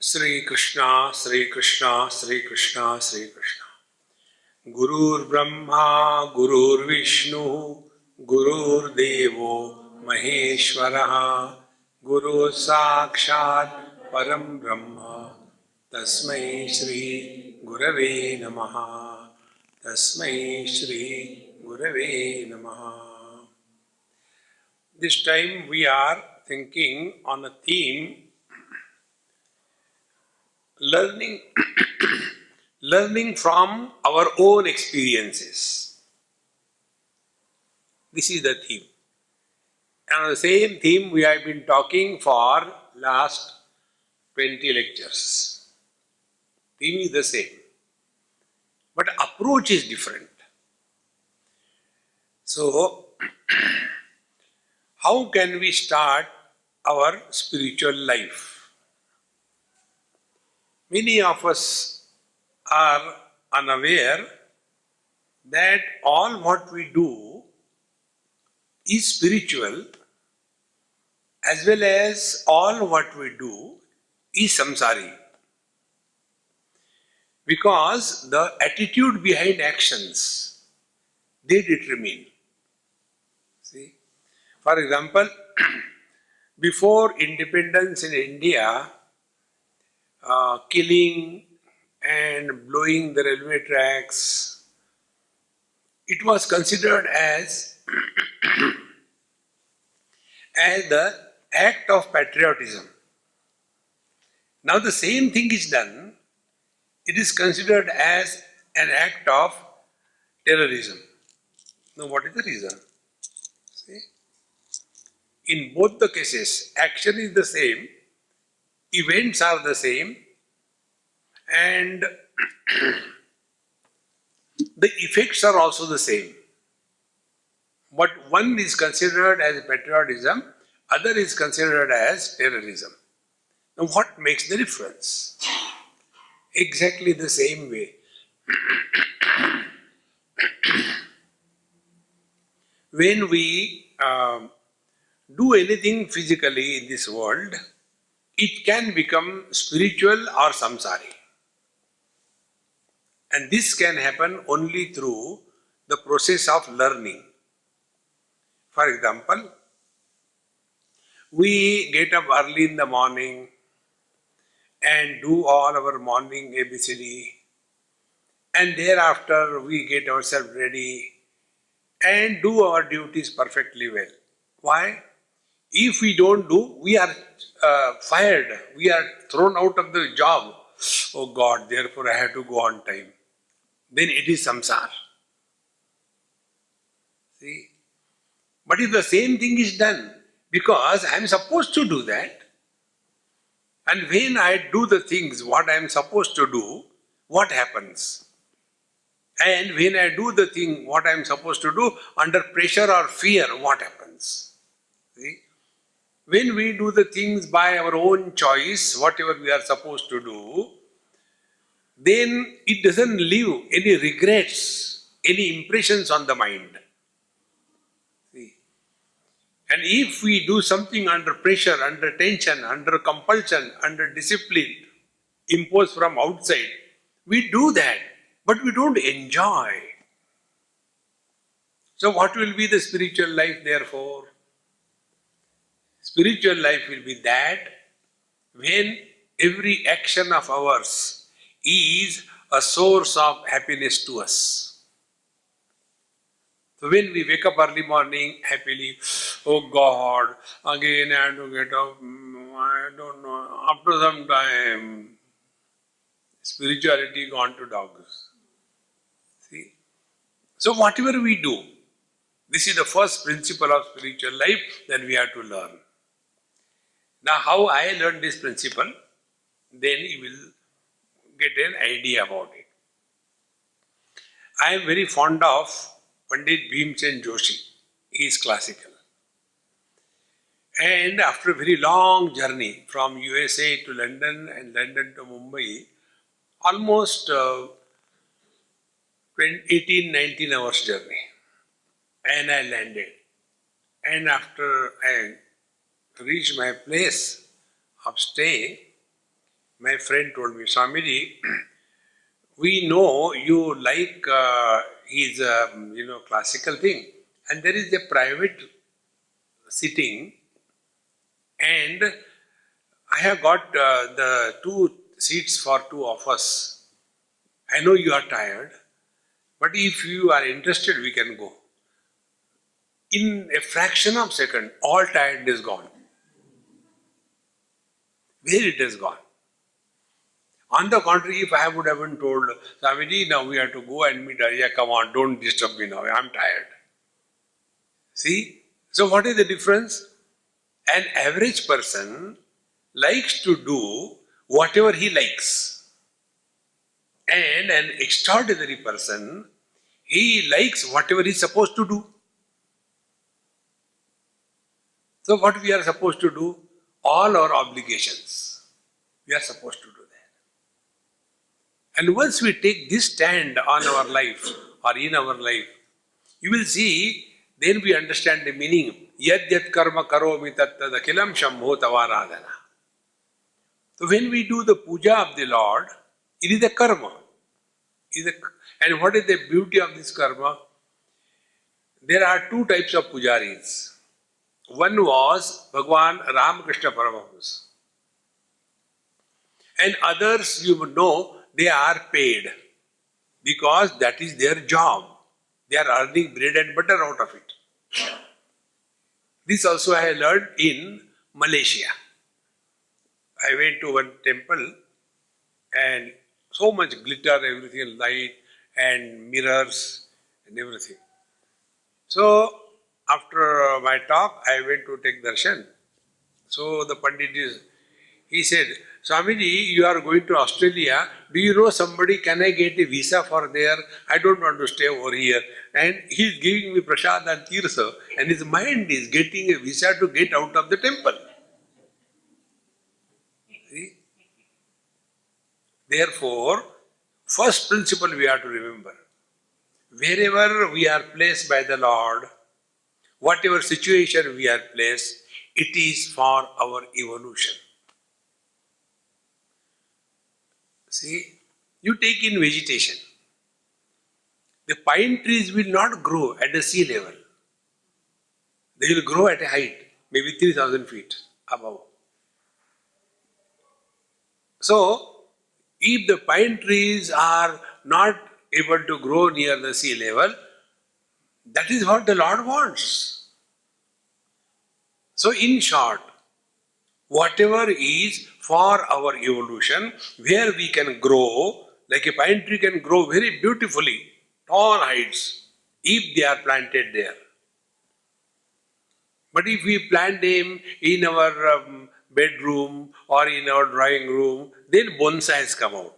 Sri Krishna, Sri Krishna, Sri Krishna, Sri Krishna. Gurur Brahma, Gurur Vishnu, Gurur Devo, Maheshwaraha, Guru Sakshat, Param Brahma, Tasmai Shri Gurave Namaha, Tasmai Shri Gurave Namaha. This time we are thinking on a theme learning learning from our own experiences. This is the theme. And on the same theme we have been talking for last 20 lectures. Theme is the same. But approach is different. So, how can we start our spiritual life? Many of us are unaware that all what we do is spiritual, as well as all what we do is samsari. Because the attitude behind actions, they determine. See? For example, before independence in India, killing and blowing the railway tracks, it was considered as the act of patriotism. Now the same thing is done, it is considered as an act of terrorism. Now what is the reason? See? In both the cases, action is the same, events are the same, and the effects are also the same. But one is considered as patriotism, other is considered as terrorism. Now what makes the difference? Exactly the same way. When we do anything physically in this world, it can become spiritual or samsari. And this can happen only through the process of learning. For example, we get up early in the morning and do all our morning ABCD, and thereafter we get ourselves ready and do our duties perfectly well. Why? If we don't do, we are fired, we are thrown out of the job. Oh God, therefore I have to go on time. Then it is samsara. See? But if the same thing is done, because I am supposed to do that, and when I do the things what I am supposed to do, what happens? And when I do the thing what I am supposed to do under pressure or fear, what happens? See? When we do the things by our own choice, whatever we are supposed to do, then it doesn't leave any regrets, any impressions on the mind. See? And if we do something under pressure, under tension, under compulsion, under discipline imposed from outside, we do that, but we don't enjoy. So what will be the spiritual life therefore? Spiritual life will be that when every action of ours is a source of happiness to us. So when we wake up early morning happily, oh God, again I have to get up, I don't know, after some time, spirituality gone to dogs. See? So whatever we do, this is the first principle of spiritual life that we have to learn. Now how I learned this principle, then you will get an idea about it. I am very fond of Pandit Bhimsen Joshi. He is classical. And after a very long journey from USA to London and London to Mumbai, almost 18-19 hours journey. And I landed. And after I reached my place of stay, My friend told me, Swamiji, we know you like his classical thing, and there is a private sitting, and I have got the two seats for two of us. I know you are tired, but if you are interested, we can go. In a fraction of a second, all tiredness is gone. Where it is gone. On the contrary, if I would have been told, Swamiji, now we have to go and meet Arya, come on, don't disturb me now, I'm tired. See? So what is the difference? An average person likes to do whatever he likes. And an extraordinary person, he likes whatever he's supposed to do. So what we are supposed to do? All our obligations. We are supposed to do that. And once we take this stand on our life or in our life, you will see, then we understand the meaning. Yad yad karma karomi tat tad akilam shambho tavaradhana. So when we do the puja of the Lord, it is a karma. And what is the beauty of this karma? There are two types of pujaris. One was Bhagwan Ramakrishna Paramahamsa. And others, you know, they are paid because that is their job. They are earning bread and butter out of it. This also I learned in Malaysia. I went to one temple and so much glitter, everything, light and mirrors and everything. So after my talk, I went to take darshan. So the Pandit he said, Swamiji, you are going to Australia. Do you know somebody, can I get a visa for there? I don't want to stay over here. And he is giving me prasad and tirsa, and his mind is getting a visa to get out of the temple. See? Therefore, first principle we have to remember. Wherever we are placed by the Lord, whatever situation we are placed, it is for our evolution. See, you take in vegetation. The pine trees will not grow at the sea level. They will grow at a height, maybe 3,000 feet above. So, if the pine trees are not able to grow near the sea level, that is what the Lord wants. So, in short, whatever is for our evolution, where we can grow, like a pine tree can grow very beautifully, tall heights, if they are planted there. But if we plant them in our bedroom or in our drawing room, then bonsais come out.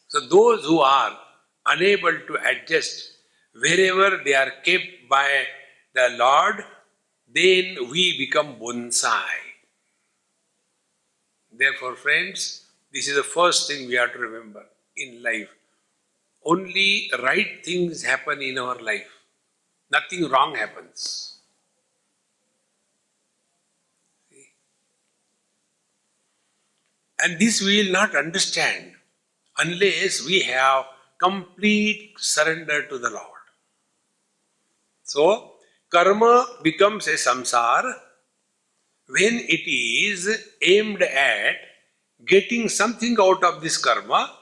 So those who are unable to adjust wherever they are kept by the Lord, then we become bonsai. Therefore, friends, this is the first thing we have to remember in life. Only right things happen in our life. Nothing wrong happens. See? And this we will not understand unless we have complete surrender to the Lord. So, karma becomes a samsara when it is aimed at getting something out of this karma,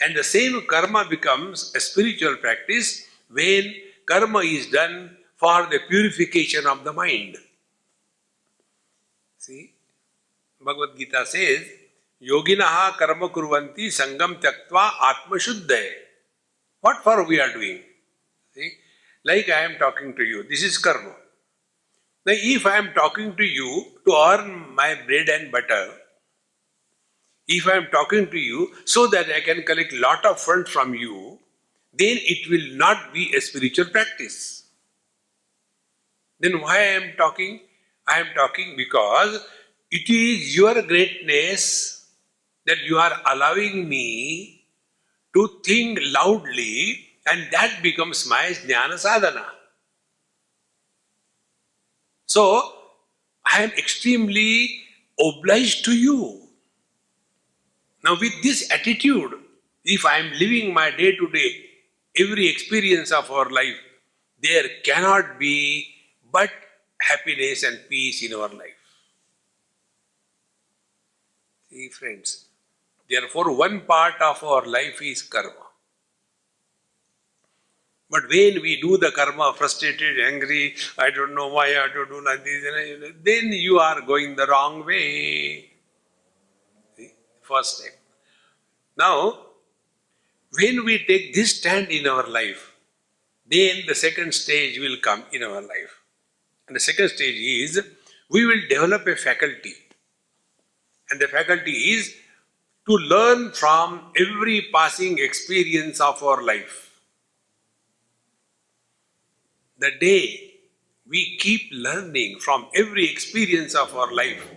and the same karma becomes a spiritual practice when karma is done for the purification of the mind. See, Bhagavad Gita says, Yoginaha karma kurvanti sangam tyaktva atma shuddhaye. What for we are doing? See, like I am talking to you, this is karma. Now, if I am talking to you to earn my bread and butter, if I am talking to you so that I can collect lot of funds from you, then it will not be a spiritual practice. Then why I am talking? I am talking because it is your greatness that you are allowing me to think loudly, and that becomes my jnana sadhana. So, I am extremely obliged to you. Now with this attitude, if I am living my day to day, every experience of our life, there cannot be but happiness and peace in our life. See friends, therefore one part of our life is karma. But when we do the karma, frustrated, angry, I don't know why I have to do like this, then you are going the wrong way. See? First step. Now, when we take this stand in our life, then the second stage will come in our life. And the second stage is, we will develop a faculty. And the faculty is to learn from every passing experience of our life. The day we keep learning from every experience of our life,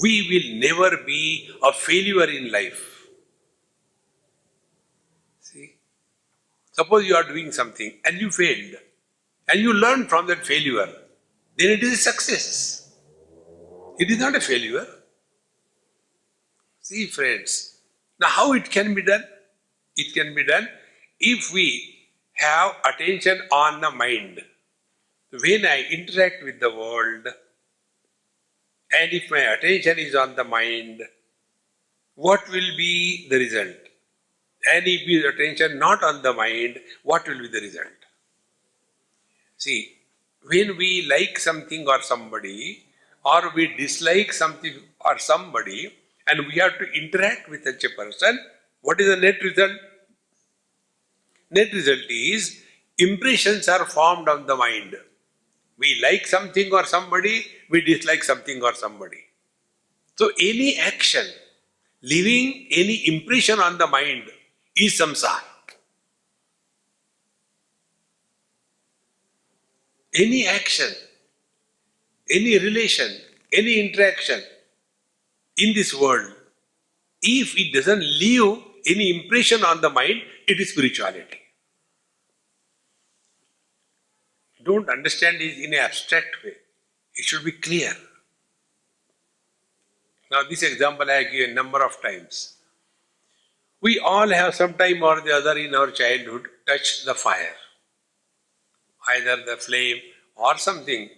we will never be a failure in life. See? Suppose you are doing something and you failed, and you learn from that failure, then it is a success. It is not a failure. See friends, now how it can be done? It can be done if we have attention on the mind. When I interact with the world, and if my attention is on the mind, what will be the result? And if your attention not on the mind, what will be the result? See, when we like something or somebody, or we dislike something or somebody, and we have to interact with such a person, what is the net result? Net result is, impressions are formed on the mind. We like something or somebody, we dislike something or somebody. So any action leaving any impression on the mind is samsara. Any action, any relation, any interaction in this world, if it doesn't leave any impression on the mind, it is spirituality. Don't understand it in an abstract way. It should be clear. Now this example I have given a number of times. We all have some time or the other in our childhood touched the fire, either the flame or something,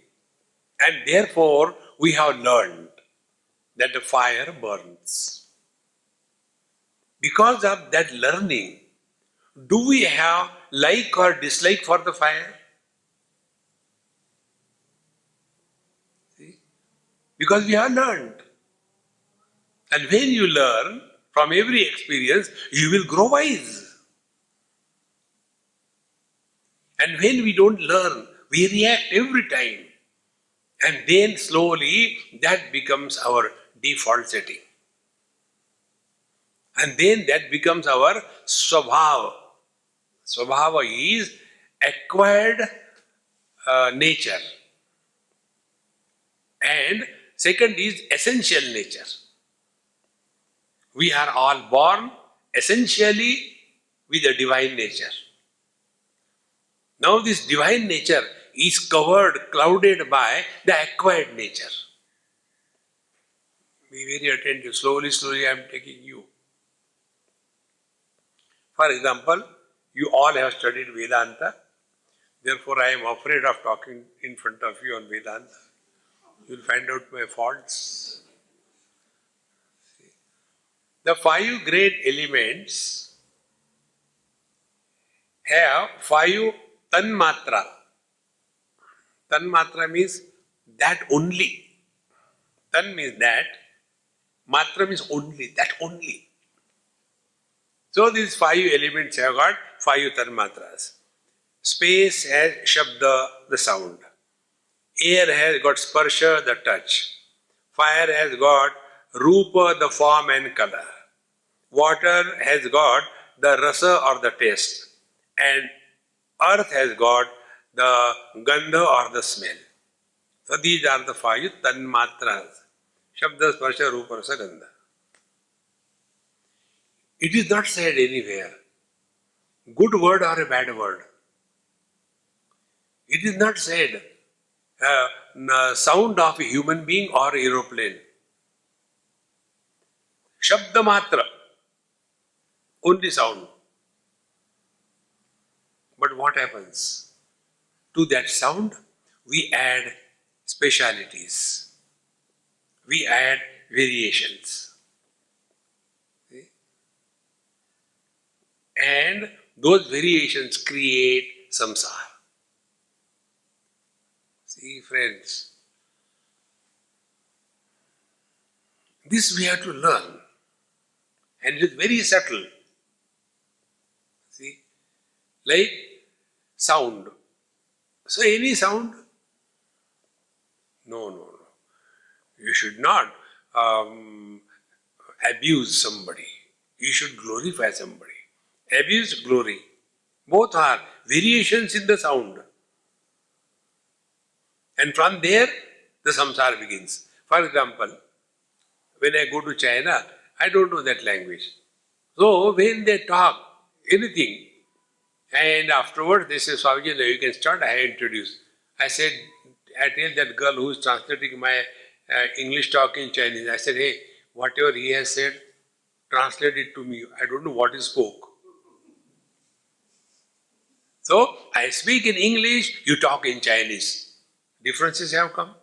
and therefore we have learned that the fire burns. Because of that learning, do we have like or dislike for the fire? See? Because we have learned. And when you learn from every experience, you will grow wise. And when we don't learn, we react every time. And then slowly that becomes our default setting. And then that becomes our swabhava. Swabhava is acquired nature. And second is essential nature. We are all born essentially with a divine nature. Now this divine nature is covered, clouded by the acquired nature. Be very attentive. Slowly, I am taking you. For example, you all have studied Vedanta. Therefore, I am afraid of talking in front of you on Vedanta. You will find out my faults. See? The 5 great elements have 5 tanmatra. Tanmatra means that only. Tan means that. Matra means only, that only. So these 5 elements have got 5 tanmatras. Space has shabda, the sound. Air has got sparsha, the touch. Fire has got rupa, the form and color. Water has got the rasa or the taste. And earth has got the gandha or the smell. So these are the 5 tanmatras. Shabda, sparsha, rupa, rasa, gandha. It is not said anywhere, good word or a bad word. It is not said sound of a human being or aeroplane. Shabda matra, only sound. But what happens? To that sound, we add specialities. We add variations. See? And those variations create samsara. See, friends, this we have to learn. And it is very subtle. See, like sound. So any sound? No. You should not abuse somebody. You should glorify somebody. Abuse, glory. Both are variations in the sound. And from there, the samsara begins. For example, when I go to China, I don't know that language. So when they talk anything, and afterwards they say, Swamiji, you can start, I introduce. I tell that girl who is translating my English talk in Chinese, I said, hey, whatever he has said, translate it to me. I don't know what he spoke. So I speak in English, you talk in Chinese. Differences have come.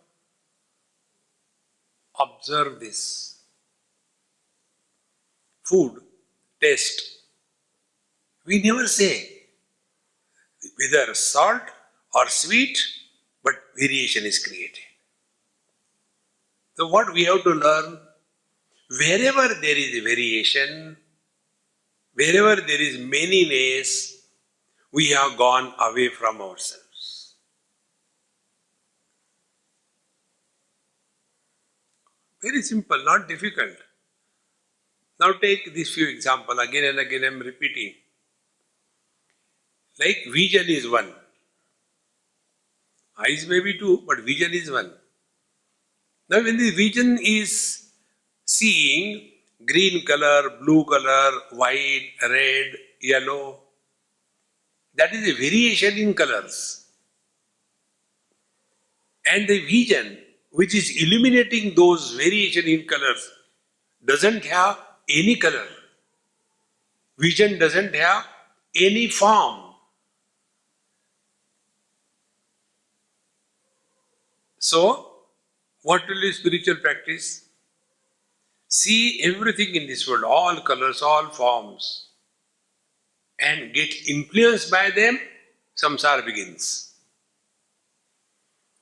Observe this. Food, taste. We never say whether salt or sweet, but variation is created. So what we have to learn, wherever there is variation, wherever there is manyness, we have gone away from ourselves. Very simple, not difficult. Now take these few examples, again and again I am repeating. Like vision is one. Eyes may be two, but vision is one. Now when the vision is seeing green color, blue color, white, red, yellow, that is a variation in colors. And the vision, which is illuminating those variation in colors, doesn't have any color. Vision doesn't have any form. So, what will be spiritual practice? See everything in this world, all colors, all forms, and get influenced by them, samsara begins.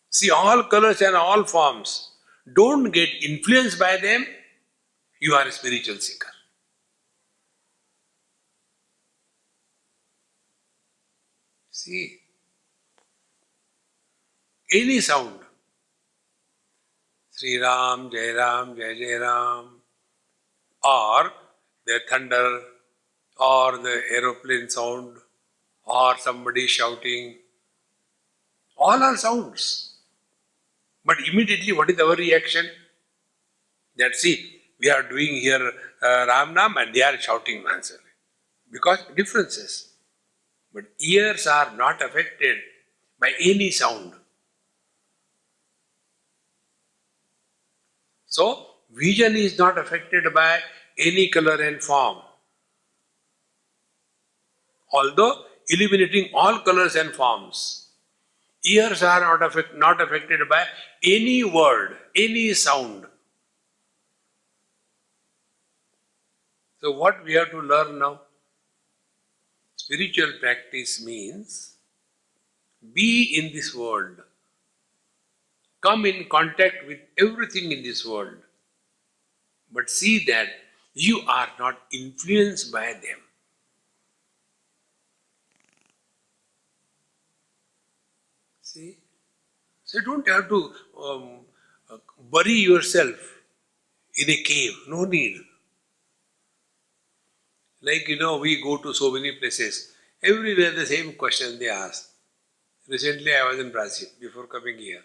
See all colors and all forms, don't get influenced by them, you are a spiritual seeker. See, any sound, Sri Ram, Jai Ram, Jai Jai Ram, or the thunder, or the aeroplane sound, or somebody shouting, all are sounds. But immediately what is our reaction? That see, we are doing here Ram Nam and they are shouting nonsense. Because differences. But ears are not affected by any sound. So, vision is not affected by any color and form. Although illuminating all colors and forms. Ears are not affected by any word, any sound. So what we have to learn now? Spiritual practice means be in this world. Come in contact with everything in this world. But see that you are not influenced by them. See? So you don't have to bury yourself in a cave. No need. Like, we go to so many places. Everywhere the same question they ask. Recently I was in Brazil before coming here.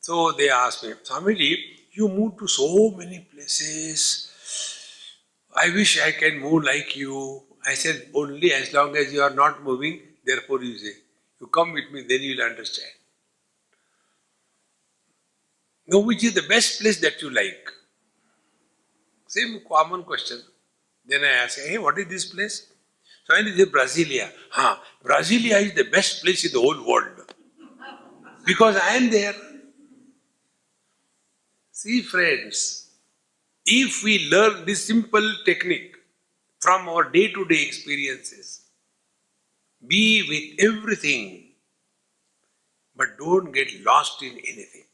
So they asked me, Swamiji, you moved to so many places. I wish I can move like you. I said, only as long as you are not moving, therefore you say. You come with me, then you will understand. Now, which is the best place that you like? Same common question. Then I ask, hey, what is this place? So I say Brasilia. Brasilia is the best place in the whole world. Because I am there. See friends, if we learn this simple technique from our day-to-day experiences, be with everything, but don't get lost in anything.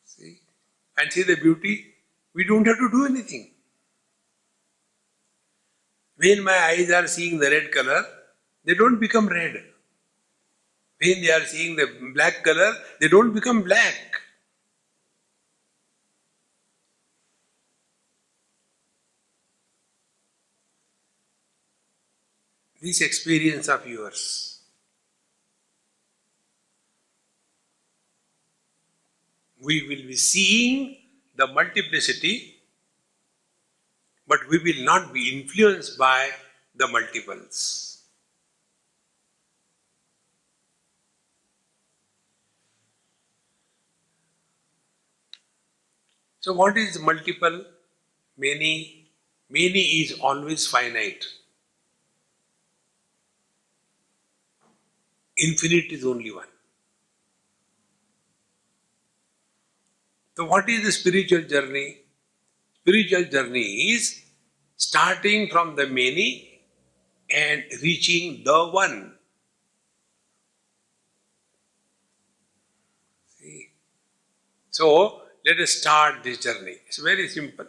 See? And see the beauty? We don't have to do anything. When my eyes are seeing the red color, they don't become red. When they are seeing the black color, they don't become black. This experience of yours, we will be seeing the multiplicity, but we will not be influenced by the multiples. So what is multiple? Many. Many is always finite. Infinite is only one. So what is the spiritual journey? Spiritual journey is starting from the many and reaching the one. See? So let us start this journey. It's very simple.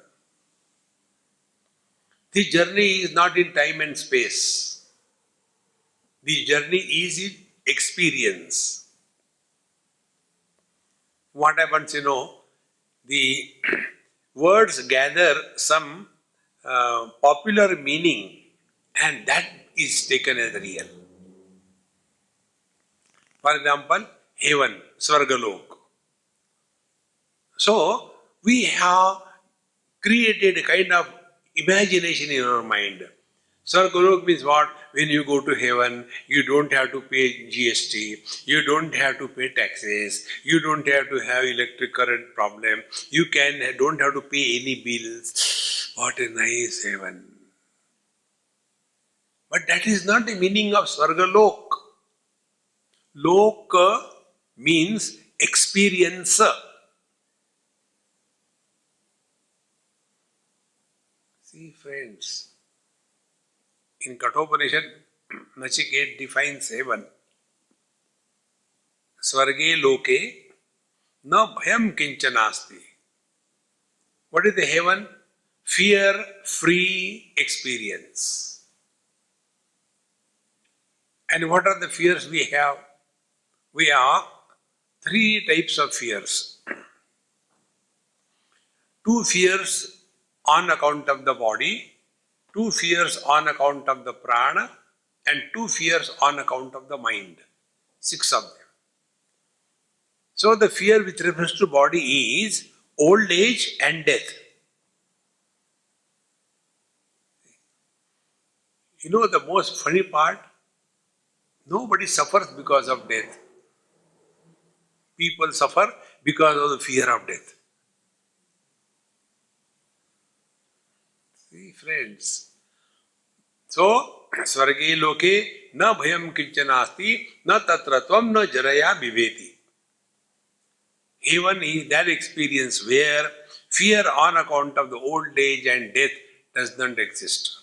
This journey is not in time and space. The journey is in experience. What happens, the words gather some popular meaning and that is taken as real. For example, heaven, Swargalok. So, we have created a kind of imagination in our mind. Swargalok means what? When you go to heaven, you don't have to pay GST, you don't have to pay taxes, you don't have to have electric current problem, you don't have to pay any bills. What a nice heaven. But that is not the meaning of Swargalok. Loka means experiencer. See friends, in Kathopanishad, Nachiket defines heaven. Swarge loke na bhayam kinchanasti. What is the heaven? Fear-free experience. And what are the fears we have? We have three types of fears. Two fears on account of the body, two fears on account of the prana, and two fears on account of the mind. 6 of them. So the fear which refers to body is old age and death. You know the most funny part? Nobody suffers because of death. People suffer because of the fear of death. See friends. So, Swarge loke na bhayam kinchanasti na tatratvam na jaraya viveti. Heaven is that experience where fear on account of the old age and death does not exist.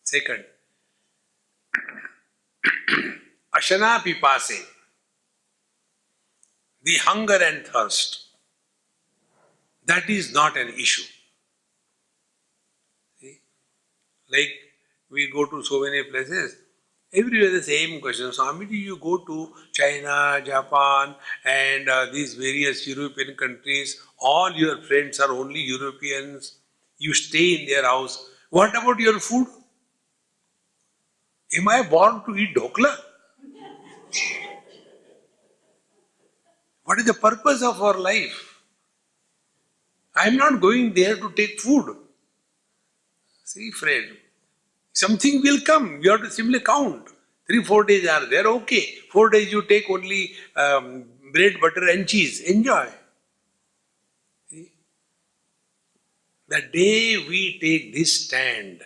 Second, Ashana pipase, the hunger and thirst, that is not an issue. See? Like we go to so many places, everywhere the same question. Swami, you go to China, Japan and these various European countries, all your friends are only Europeans, you stay in their house. What about your food? Am I born to eat dhokla? What is the purpose of our life? I am not going there to take food. See friend, something will come. You have to simply count. 3-4 days are there, okay. 4 days you take only bread, butter and cheese. Enjoy. See? The day we take this stand,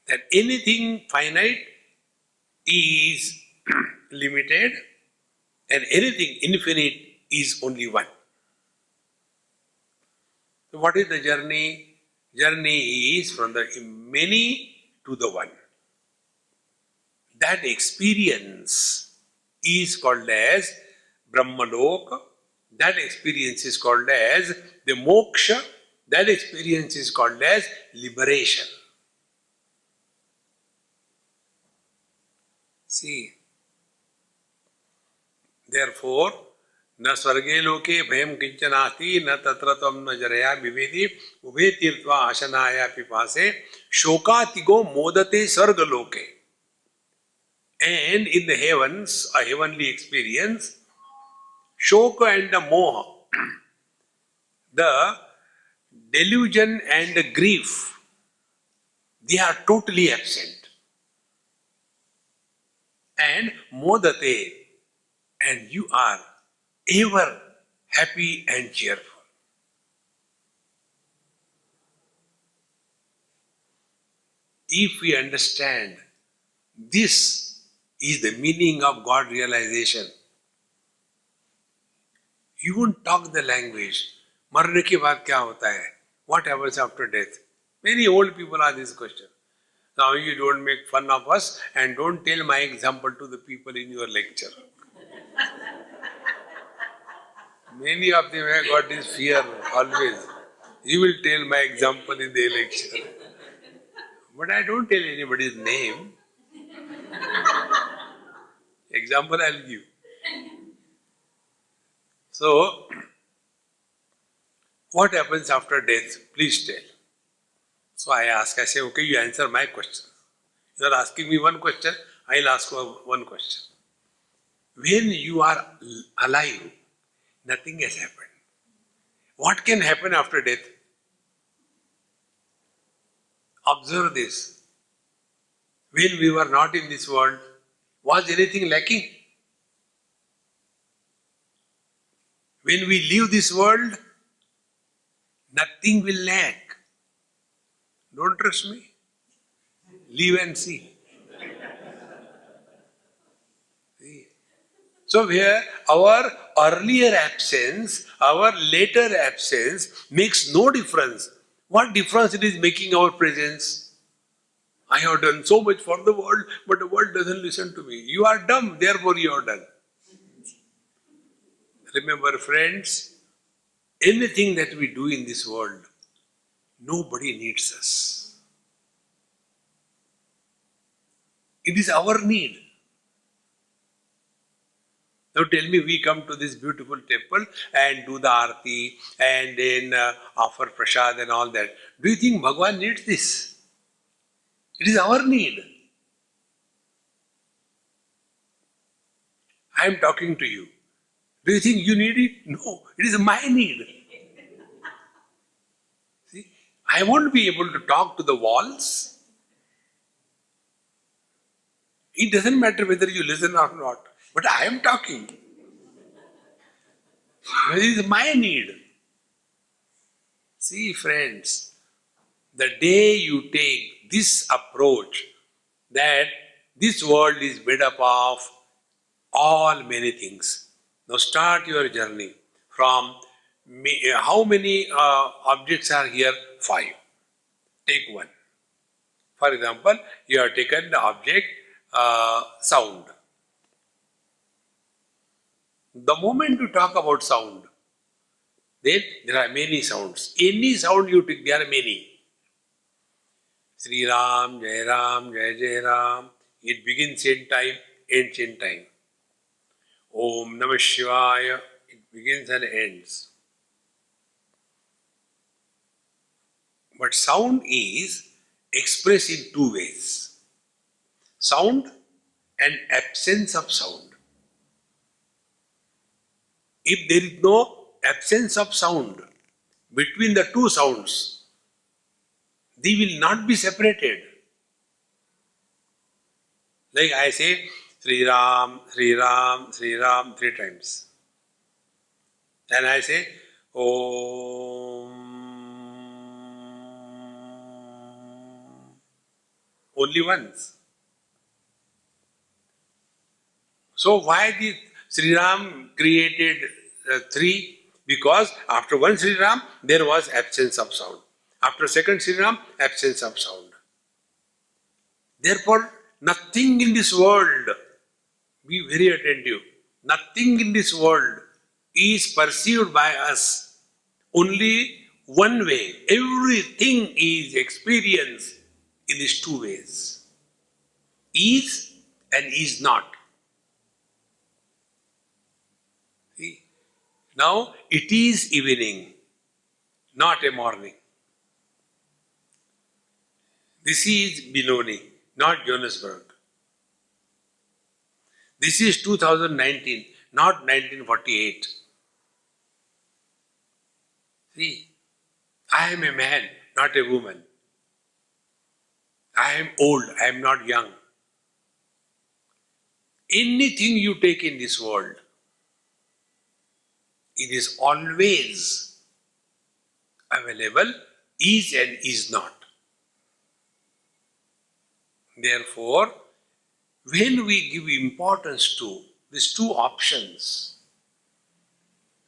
that anything finite is limited and anything infinite is only one. So what is the journey? Journey is from the many to the one. That experience is called as Brahmalok. That experience is called as the moksha. That experience is called as liberation. See, therefore, न स्वर्गे लोके भयम किंचनास्ति न तत्र त्वं न जरया विवेदि उभे तीर्त्वा आशनाया पिपासे शोकातिगो मोदते स्वर्ग लोके. And in the heavens, a heavenly experience, shoka and the moha, the delusion and the grief, they are totally absent. And modate, and you are ever happy and cheerful. If we understand this is the meaning of God realization, you won't talk the language. मरने के बाद क्या होता है? What happens after death? Many old people ask this question. Now you don't make fun of us and don't tell my example to the people in your lecture. Many of them have got this fear always. You will tell my example in the lecture. But I don't tell anybody's name. Example I'll give. So, what happens after death? Please tell. So I say, okay, you answer my question. You are asking me one question, I'll ask one question. When you are alive, nothing has happened. What can happen after death? Observe this. When we were not in this world, was anything lacking? When we leave this world, nothing will lack. Don't trust me? Leave and see. So here, our earlier absence, our later absence makes no difference. What difference it is making our presence? I have done so much for the world, but the world doesn't listen to me. You are dumb, therefore you are done. Remember, friends, anything that we do in this world, nobody needs us. It is our need. Now tell me, we come to this beautiful temple and do the arti and then offer prasad and all that. Do you think Bhagwan needs this? It is our need. I am talking to you. Do you think you need it? No, it is my need. See, I won't be able to talk to the walls. It doesn't matter whether you listen or not, but I am talking. It is my need. See, friends, the day you take this approach that this world is made up of all many things. Now start your journey from how many objects are here? 5. Take one. For example, you have taken the object sound. The moment you talk about sound, then there are many sounds. Any sound you take, there are many. Sri Ram, Jai Ram. It begins in time, ends in time. Om Namah Shivaya. It begins and ends. But sound is expressed in 2 ways. Sound and absence of sound. If there is no absence of sound between the 2 sounds, they will not be separated. Like I say, Sri Ram, Sri Ram, Sri Ram 3 times. Then I say, Om. Only once. So why did Sri Ram created 3? Because after one Sri Ram, there was absence of sound. After second Sri Ram, absence of sound. Therefore, nothing in this world, be very attentive, nothing in this world is perceived by us only one way. Everything is experienced in these 2 ways. Is and is not. See? Now it is evening, not a morning. This is Benoni, not Johannesburg. This is 2019, not 1948. See, I am a man, not a woman. I am old, I am not young. Anything you take in this world, it is always available, is and is not. Therefore, when we give importance to these 2 options,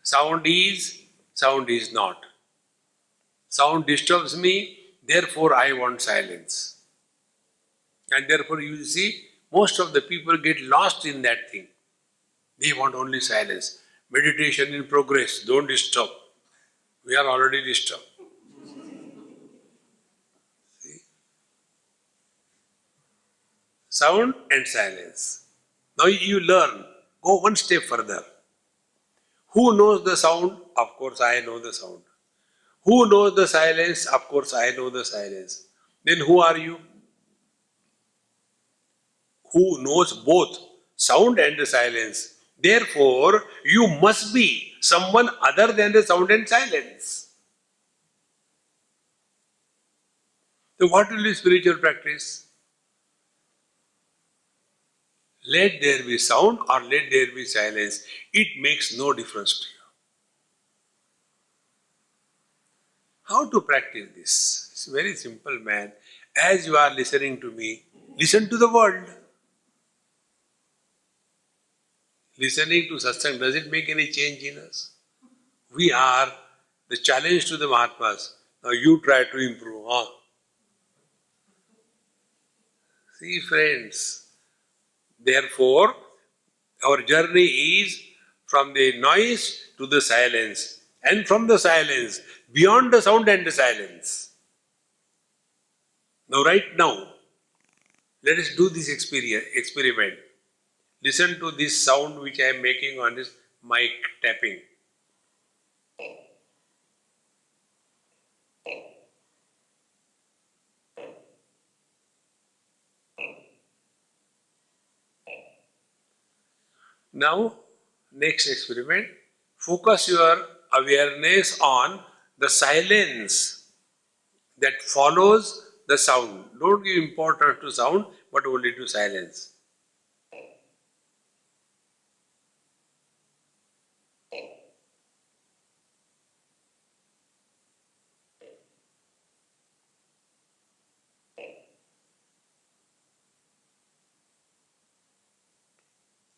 sound is not. Sound disturbs me, therefore I want silence. And therefore you see, most of the people get lost in that thing. They want only silence. Meditation in progress, don't disturb. We are already disturbed. See? Sound and silence. Now you learn, go one step further. Who knows the sound? Of course I know the sound. Who knows the silence? Of course I know the silence. Then who are you? Who knows both sound and the silence. Therefore, you must be someone other than the sound and silence. So what will be spiritual practice? Let there be sound or let there be silence. It makes no difference to you. How to practice this? It's very simple, man. As you are listening to me, listen to the world. Listening to satsang, does it make any change in us? We are the challenge to the Mahatmas. Now you try to improve. Huh? See, friends, therefore, our journey is from the noise to the silence, and from the silence, beyond the sound and the silence. Now, right now, let us do this experiment. Listen to this sound which I am making on this mic tapping. Now, next experiment, focus your awareness on the silence that follows the sound. Don't give importance to sound, but only to silence.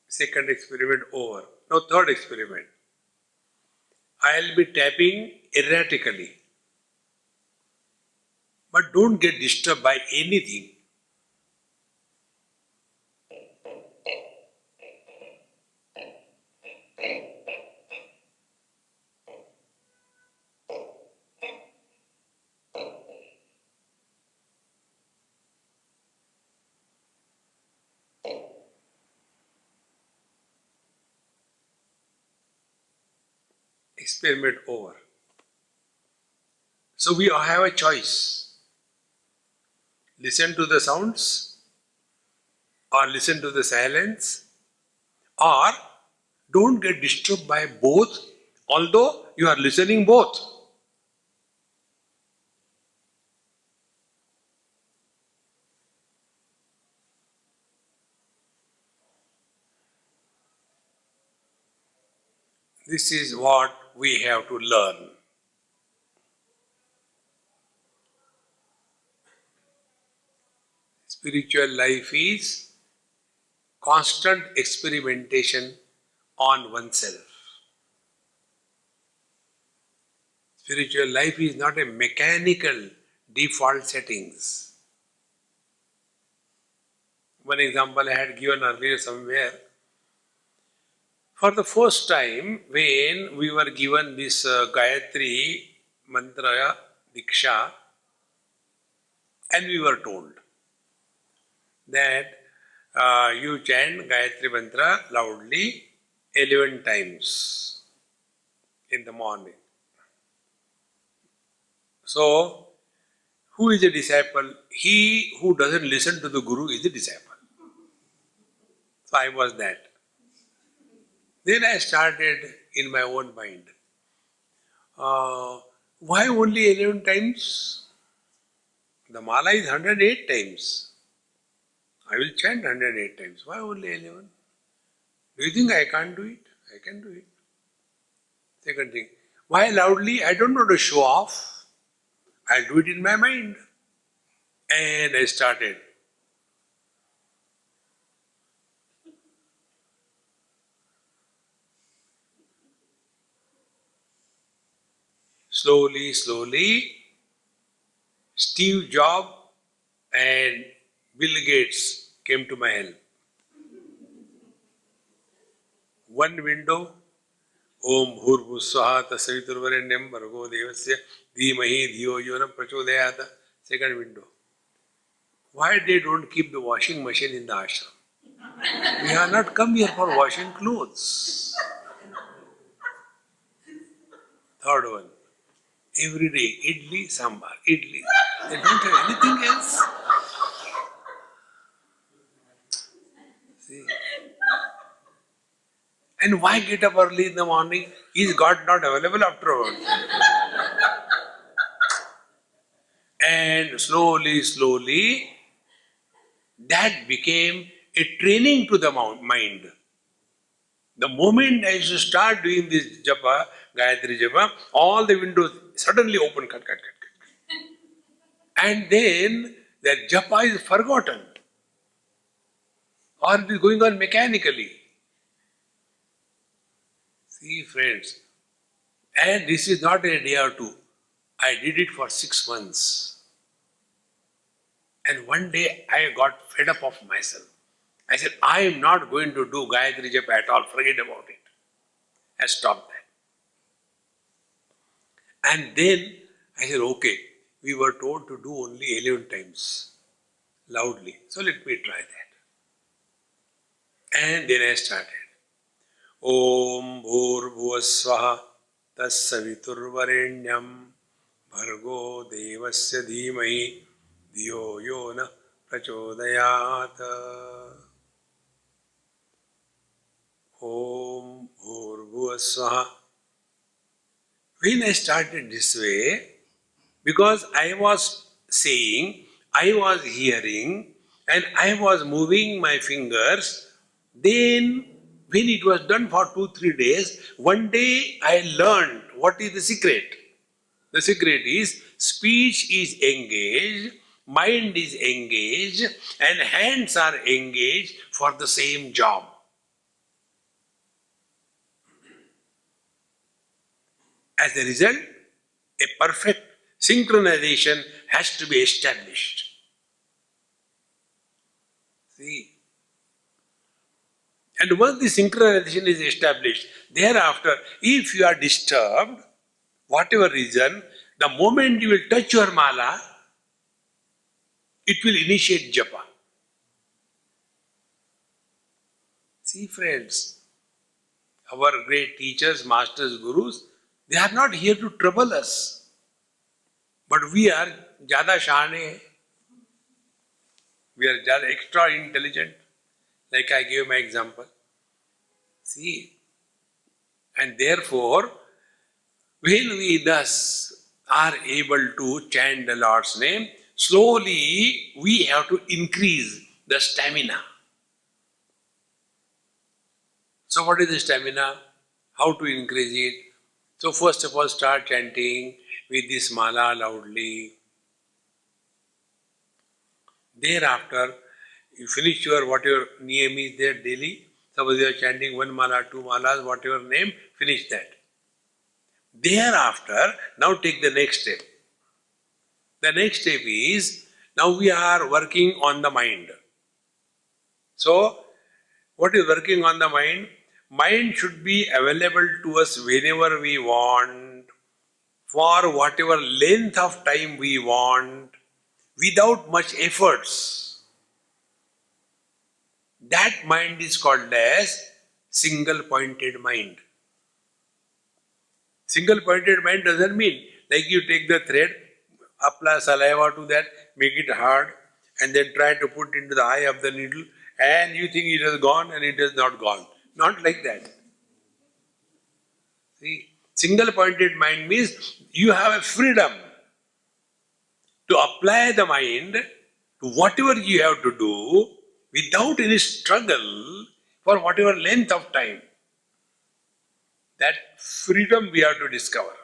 Second experiment over. Now, third experiment. I'll be tapping erratically. But don't get disturbed by anything. Experiment over. So we have a choice. Listen to the sounds, or listen to the silence, or don't get disturbed by both, although you are listening both. This is what we have to learn. Spiritual life is constant experimentation on oneself. Spiritual life is not a mechanical default settings. One example I had given earlier somewhere. For the first time, when we were given this Gayatri mantra Diksha, and we were told that you chant Gayatri mantra loudly 11 times in the morning. So, who is a disciple? He who doesn't listen to the Guru is a disciple. So I was that. Then I started in my own mind. Why only 11 times? The mala is 108 times. I will chant 108 times. Why only 11? Do you think I can't do it? I can do it. Second thing, why loudly? I don't want to show off. I'll do it in my mind. And I started. Slowly, Steve Jobs and Bill Gates came to my help. One window, Om Bhurvusvaha Tasaviturvarenyam Bhargo Devasya Dhimahi Dhiyo Yona Prachodayata. Second window. Why they don't keep the washing machine in the ashram? We are not come here for washing clothes. Third one. Every day, idli, sambar, idli. They don't have anything else. See? And why get up early in the morning? Is God not available afterward? And slowly, that became a training to the mind. The moment I used to start doing this japa, Gayatri japa, all the windows suddenly open, cut. And then that japa is forgotten. Or it is going on mechanically. See, friends, and this is not a day or two. I did it for 6 months. And one day I got fed up of myself. I said, I am not going to do Gayatri Japa at all, forget about it. I stopped that. And then I said, okay, we were told to do only 11 times, loudly. So let me try that. And then I started. Om Bhurvuvasvaha Tassaviturvarenyam Bhargo Devasya Dhimahi Dhiyo Yona Prachodayata. Om Bhurvuvasvaha. When I started this way, because I was saying, I was hearing, and I was moving my fingers, then when it was done for 2-3 days, one day I learned what is the secret. The secret is speech is engaged, mind is engaged, and hands are engaged for the same job. As a result, a perfect synchronization has to be established. See? And once the synchronization is established, thereafter, if you are disturbed, whatever reason, the moment you will touch your mala, it will initiate japa. See, friends, our great teachers, masters, gurus, they are not here to trouble us. But we are jada shane. We are jada extra intelligent. Like I gave my example. See? And therefore, when we thus are able to chant the Lord's name, slowly we have to increase the stamina. So what is the stamina? How to increase it? So first of all, start chanting with this mala loudly. Thereafter, you finish your whatever name is there daily. Suppose you are chanting one mala, two malas, whatever name, finish that. Thereafter, now take the next step. The next step is, now we are working on the mind. So, what is working on the mind? Mind should be available to us whenever we want, for whatever length of time we want, without much efforts. That mind is called as single-pointed mind. Single-pointed mind doesn't mean like you take the thread, apply saliva to that, make it hard, and then try to put into the eye of the needle, and you think it has gone and it has not gone. Not like that. See, single-pointed mind means you have a freedom to apply the mind to whatever you have to do without any struggle for whatever length of time. That freedom we have to discover.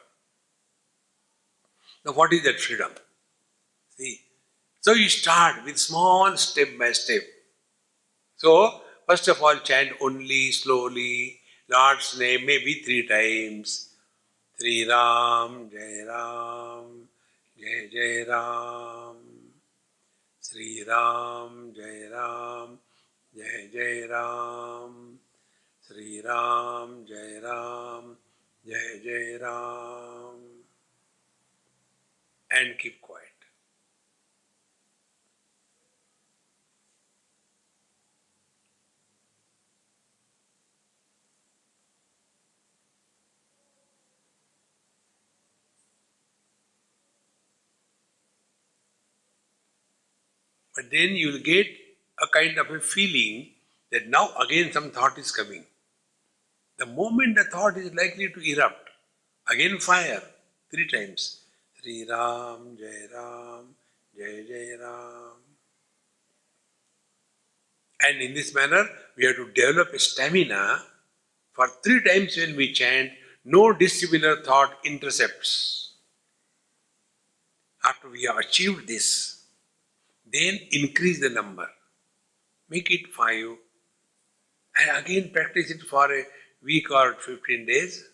Now, what is that freedom? See, so you start with small step by step. So, first of all, chant only, slowly, Lord's name, maybe 3 times. Sri Ram, Jai Ram, Jai Jai Ram. Sri Ram, Jai Ram, Jai Jai Ram. Sri Ram, Jai Ram, Jai Jai Ram. And keep quiet. But then you will get a kind of a feeling that now again some thought is coming. The moment the thought is likely to erupt, again fire 3 times. Sri Ram, Jai Ram, Jai Jai Ram. And in this manner, we have to develop a stamina for 3 times when we chant, no dissimilar thought intercepts. After we have achieved this, then increase the number. Make it 5. And again practice it for a week or 15 days.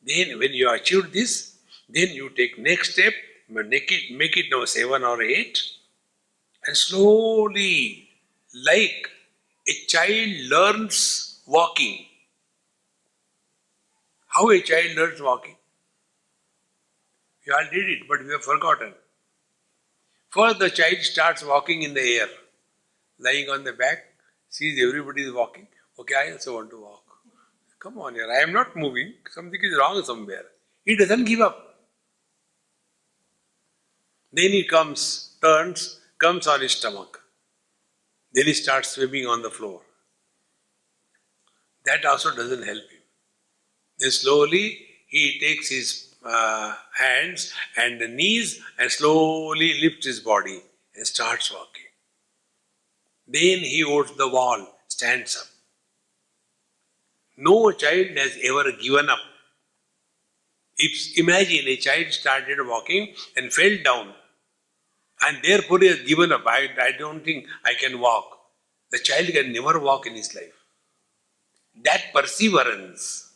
Then when you achieve this, then you take next step, make it now 7 or 8. And slowly, like a child learns walking. How a child learns walking? You all did it, but we have forgotten. First the child starts walking in the air, lying on the back, sees everybody is walking. Okay, I also want to walk. Come on here, I am not moving, something is wrong somewhere. He doesn't give up. Then he turns, comes on his stomach. Then he starts swimming on the floor. That also doesn't help him. Then slowly he takes his hands and the knees and slowly lifts his body and starts walking. Then he holds the wall, stands up. No child has ever given up. Imagine a child started walking and fell down and therefore he has given up. I don't think I can walk. The child can never walk in his life. That perseverance,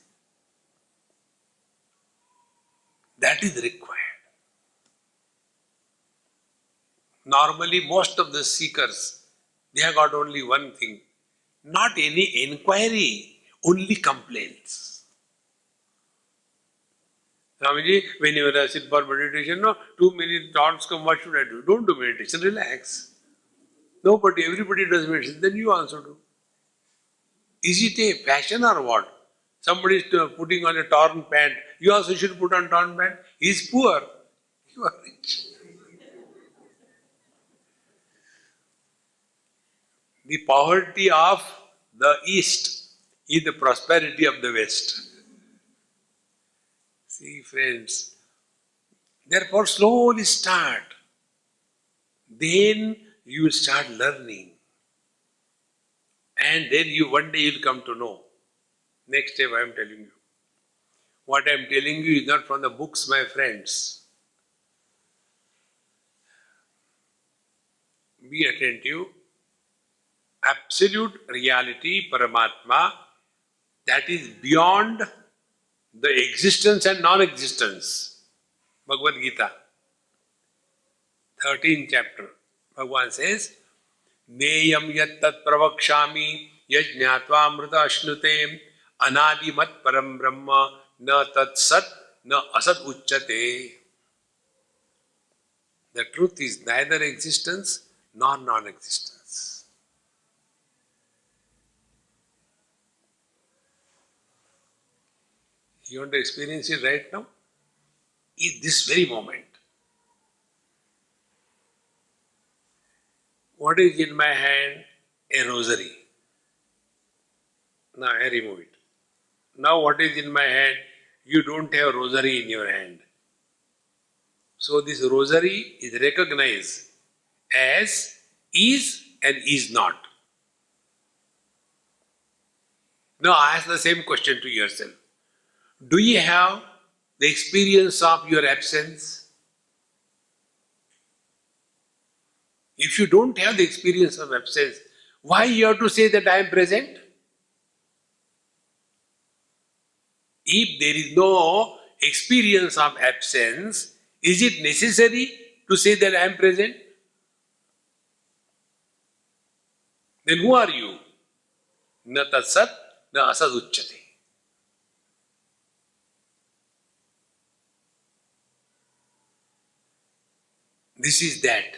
that is required. Normally, most of the seekers, they have got only one thing. Not any inquiry, only complaints. Swamiji, when you are sit for meditation, no, too many thoughts come, what should I do? Don't do meditation, relax. Nobody, everybody does meditation, then you also do. Is it a fashion or what? Somebody is putting on a torn pant, you also should put on torn pant. He is poor, you are rich. The poverty of the East is the prosperity of the West. See, friends, therefore slowly start. Then you will start learning. And then one day you will come to know. Next step I am telling you. What I am telling you is not from the books, my friends. Be attentive. Absolute reality, Paramatma, that is beyond the existence and non-existence. Bhagavad Gita, 13th chapter. Bhagavan says, Neyam yat tat pravakshami yajñatva amrita ashnute anadimat param brahma na tat sat na asat uchyate. The truth is neither existence nor non-existence. You want to experience it right now? In this very moment. What is in my hand? A rosary. Now I remove it. Now what is in my hand? You don't have rosary in your hand. So this rosary is recognized as is and is not. Now ask the same question to yourself. Do you have the experience of your absence? If you don't have the experience of absence, why you have to say that I am present? If there is no experience of absence, is it necessary to say that I am present? Then who are you? Na tat sat, na asad uchyate. This is that.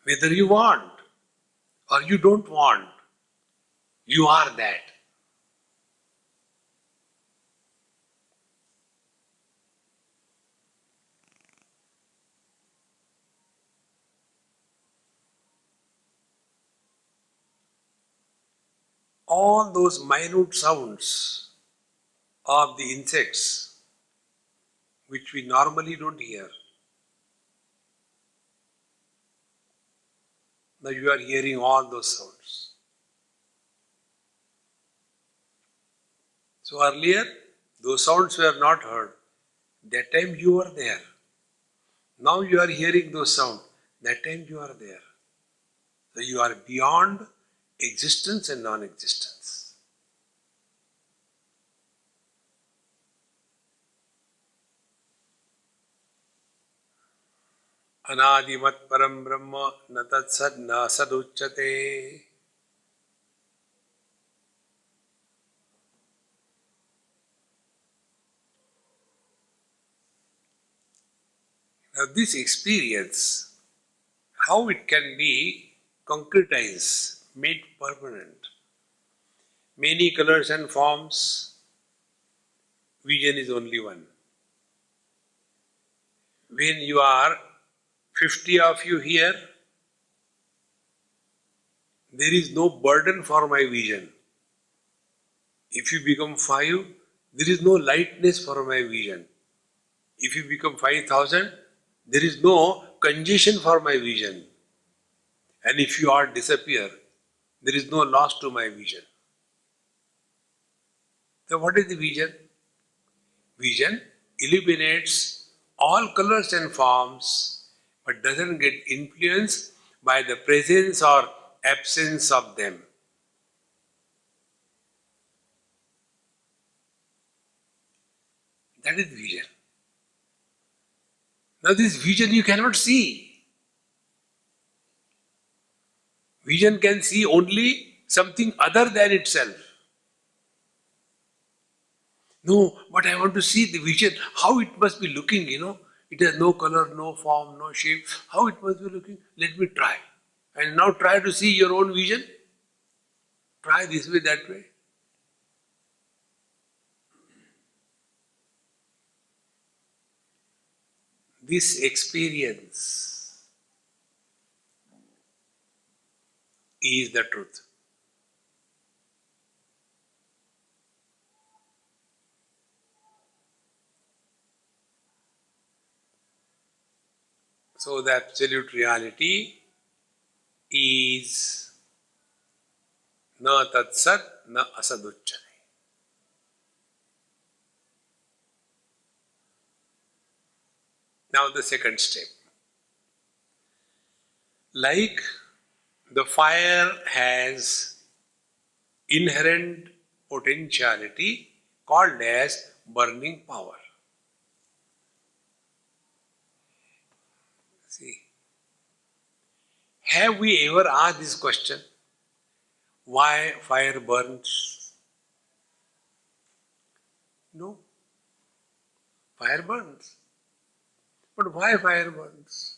Whether you want or you don't want, you are that. All those minute sounds of the insects which we normally don't hear. Now you are hearing all those sounds. So earlier, those sounds were not heard. That time you were there. Now you are hearing those sounds. That time you are there. So you are beyond existence and non-existence. Anadimat param brahma na tat sad na sad uchyate. Now this experience, how it can be concretized, made permanent. Many colors and forms, vision is only one. When you are 50 of you here, there is no burden for my vision. If you become 5, there is no lightness for my vision. If you become 5,000, there is no congestion for my vision. And if you all disappear, there is no loss to my vision. So what is the vision? Vision illuminates all colors and forms, but doesn't get influenced by the presence or absence of them. That is vision. Now this vision you cannot see. Vision can see only something other than itself. No, but I want to see the vision, how it must be looking, It has no color, no form, no shape. How it must be looking? Let me try. And now try to see your own vision. Try this way, that way. This experience is the truth. So the absolute reality is Na tat sat, na asaduchyate. Now the second step. Like the fire has inherent potentiality called as burning power. See, have we ever asked this question? Why fire burns? No. Fire burns. But why fire burns?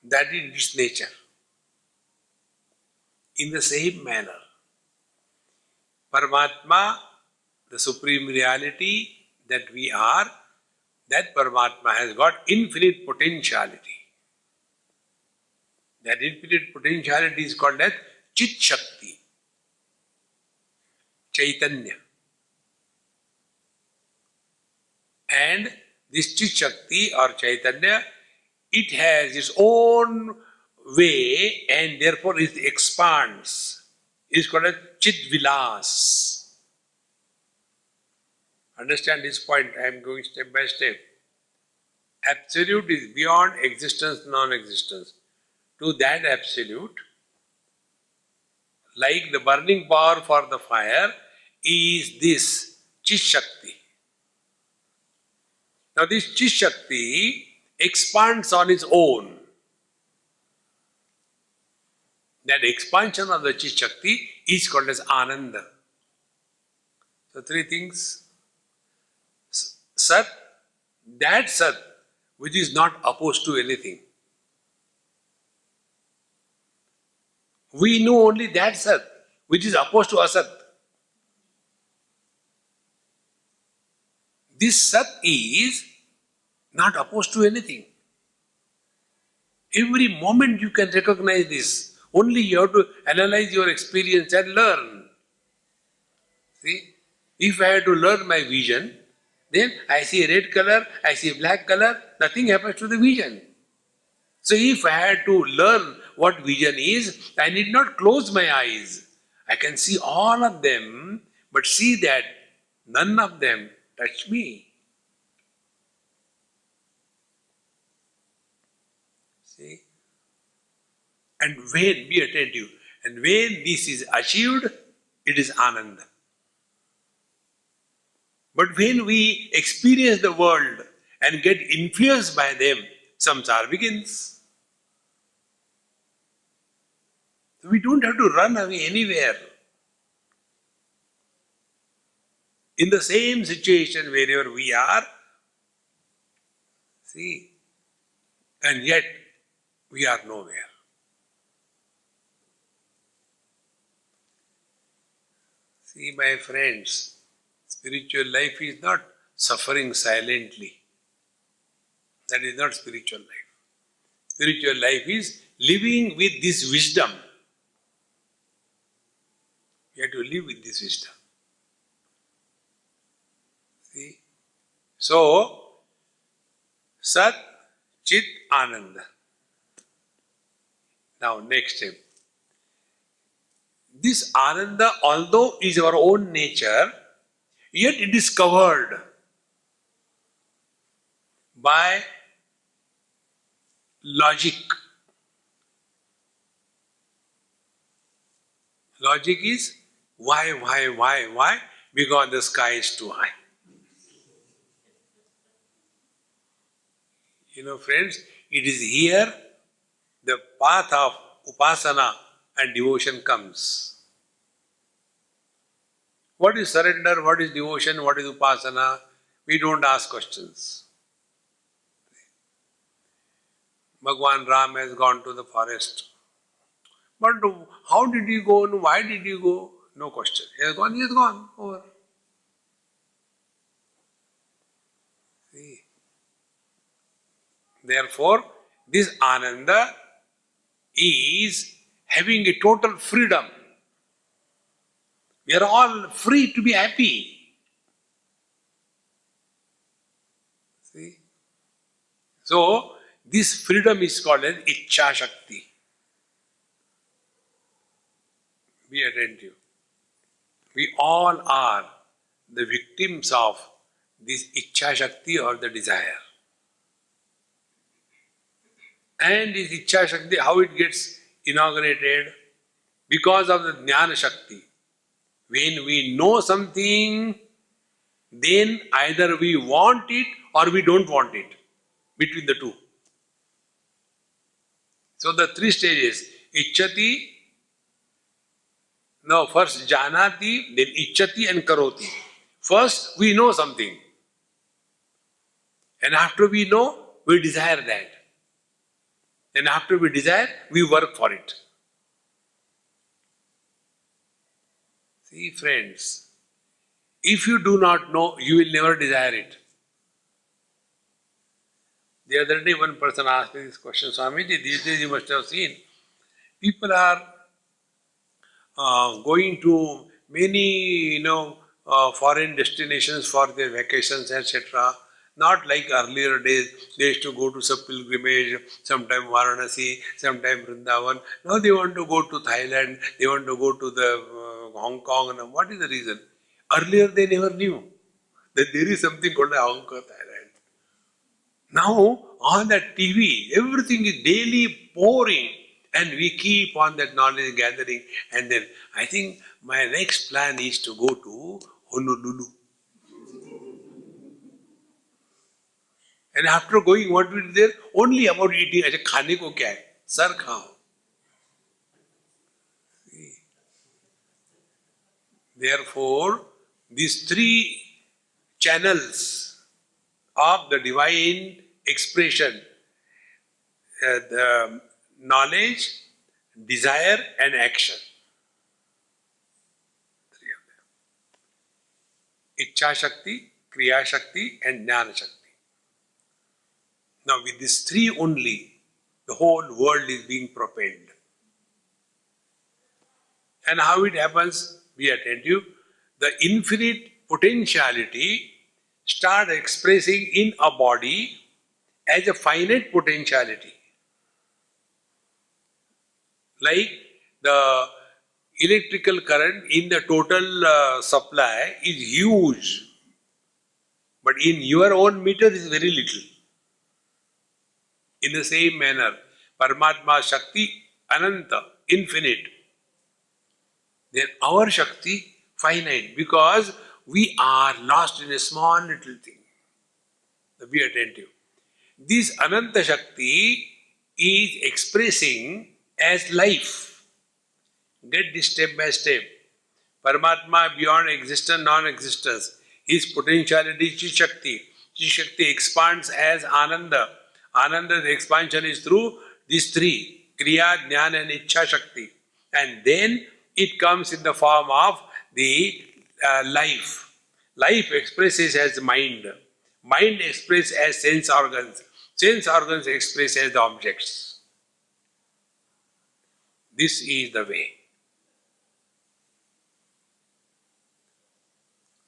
That is its nature. In the same manner, Paramatma, the supreme reality that we are, that Paramatma has got infinite potentiality. That infinite potentiality is called as Chit Shakti, Chaitanya. And this Chit Shakti or Chaitanya, it has its own way and therefore it expands. It is called as Chit Vilas. Understand this point, I am going step by step. Absolute is beyond existence, non-existence. To that absolute, like the burning power for the fire, is this Chit Shakti. Now this Chit Shakti expands on its own. That expansion of the Chit Shakti is called as Ananda. So three things. Sat, that Sat which is not opposed to anything. We know only that Sat which is opposed to Asat. This Sat is not opposed to anything. Every moment you can recognize this. Only you have to analyze your experience and learn. See, if I had to learn my vision, then I see a red color, I see a black color, nothing happens to the vision. So if I had to learn what vision is, I need not close my eyes. I can see all of them, but see that none of them touch me. See? And when, be attentive, and when this is achieved, it is Ananda. But when we experience the world and get influenced by them, samsara begins. So we don't have to run away anywhere. In the same situation wherever we are, see, and yet we are nowhere. See, my friends, spiritual life is not suffering silently. That is not spiritual life. Spiritual life is living with this wisdom. You have to live with this wisdom. See? So, Sat, Chit, Ananda. Now, next step. This Ananda, although is our own nature, yet it is covered by logic. Logic is why? Because the sky is too high. You know, friends, it is here the path of upasana and devotion comes. What is surrender? What is devotion? What is upasana? We don't ask questions. Bhagwan Ram has gone to the forest. But how did he go and why did he go? No question. He has gone. Over. See. Therefore, this Ananda is having a total freedom. We are all free to be happy. See? So, this freedom is called as Ichcha Shakti. Be attentive. We all are the victims of this Ichcha Shakti or the desire. And this Ichcha Shakti, how it gets inaugurated? Because of the Jnana Shakti. When we know something, then either we want it or we don't want it. Between the two. So the three stages, Ichchati, no, first Janati, then Ichchati and Karoti. First we know something. And after we know, we desire that. And after we desire, we work for it. See friends, if you do not know, you will never desire it. The other day one person asked me this question, Swamiji, these days you must have seen, people are going to many, foreign destinations for their vacations, etc. Not like earlier days, they used to go to some pilgrimage, sometime Varanasi, sometime Vrindavan. Now they want to go to Thailand, they want to go to the Hong Kong. And what is the reason? Earlier they never knew that there is something called Hong Kong, Thailand. Now on that TV, everything is daily pouring. And we keep on that knowledge gathering. And then I think my next plan is to go to Honolulu. And after going, what will be there? Only about eating. Acha, khane ko kya hai? Sir khao. Therefore, these three channels of the divine expression, the knowledge, desire and action. Three of them. Ichcha Shakti, Kriya Shakti and Jnana Shakti. Now with these three only, the whole world is being propelled. And how it happens? Be attentive. The infinite potentiality start expressing in a body as a finite potentiality. Like the electrical current in the total supply is huge, but in your own meter is very little. In the same manner, Paramatma Shakti, Ananta, infinite. Then our Shakti, finite, because we are lost in a small little thing. So be attentive. This Ananta Shakti is expressing as life. Get this step by step. Paramatma beyond existence, non-existence. His potentiality is Chishakti. Chishakti expands as Ananda. Ananda, the expansion is through these three, Kriya, Jnana and Ichcha Shakti. And then it comes in the form of the life. Life expresses as mind. Mind expresses as sense organs. Sense organs express as the objects. This is the way.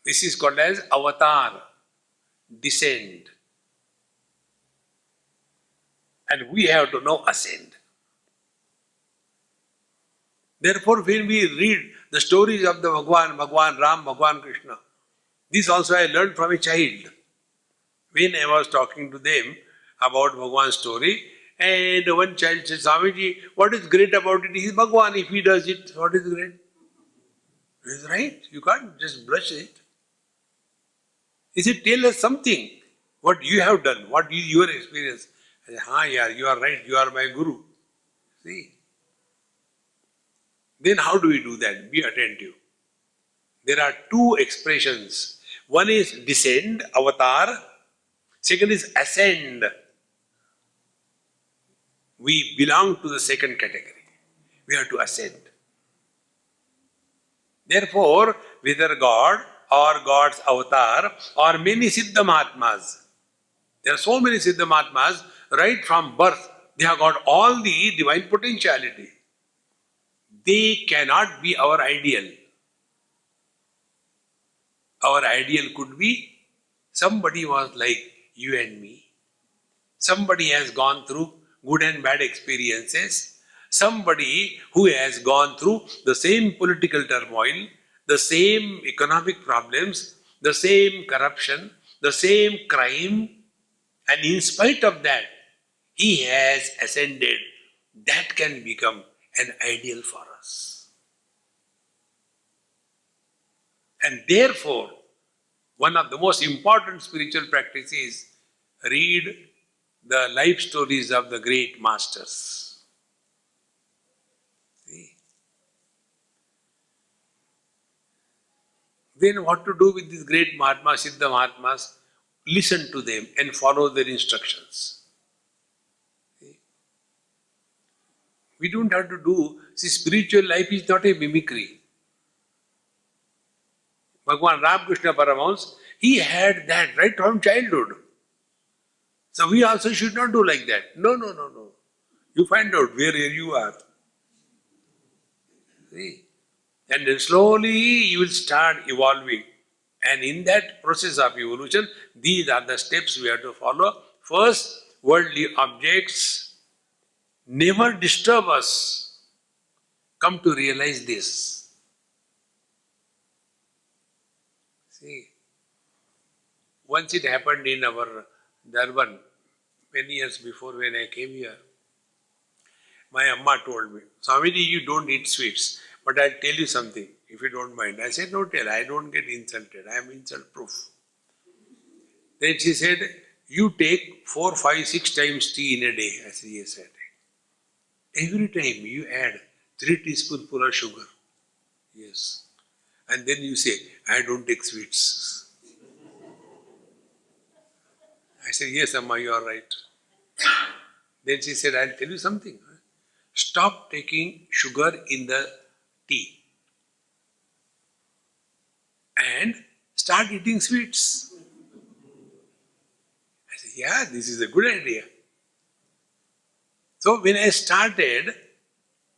This is called as avatar, descend. And we have to now ascend. Therefore, when we read the stories of the Bhagwan Ram, Bhagwan Krishna, this also I learned from a child. When I was talking to them about Bhagwan's story, and one child said, Swamiji, what is great about it? He is Bhagwan. If he does it, what is great? He is right. You can't just brush it. He said, tell us something. What you have done. What is your experience? I said, yeah, you are right. You are my guru. See? Then how do we do that? Be attentive. There are two expressions. One is descend, avatar. Second is ascend. We belong to the second category. We have to ascend. Therefore, whether God or God's avatar or many Siddha Mahatmas, there are so many Siddha Mahatmas, right from birth, they have got all the divine potentiality. They cannot be our ideal. Our ideal could be somebody was like you and me. Somebody has gone through good and bad experiences. Somebody who has gone through the same political turmoil, the same economic problems, the same corruption, the same crime, and in spite of that, he has ascended. That can become an ideal for us. And therefore, one of the most important spiritual practices is read the life stories of the great masters. See? Then what to do with these great Mahatmas, Siddha Mahatmas? Listen to them and follow their instructions. See? We don't have to do, see, spiritual life is not a mimicry. Bhagavan Ramakrishna Paramahamsa, he had that right from childhood. So we also should not do like that. No. You find out where you are. See? And then slowly you will start evolving. And in that process of evolution, these are the steps we have to follow. First, worldly objects never disturb us. Come to realize this. See, once it happened in our Durban, many years before when I came here, my Amma told me, Swamiji, you don't eat sweets, but I'll tell you something, if you don't mind. I said, no, tell, I don't get insulted, I am insult proof. Then she said, you take 4, 5, 6 times tea in a day. I said, yes, I take. Every time you add 3 teaspoonfuls of sugar. Yes. And then you say, I don't take sweets. I said, yes, Amma, you are right. Then she said, I'll tell you something. Stop taking sugar in the tea and start eating sweets. I said, yeah, this is a good idea. So when I started,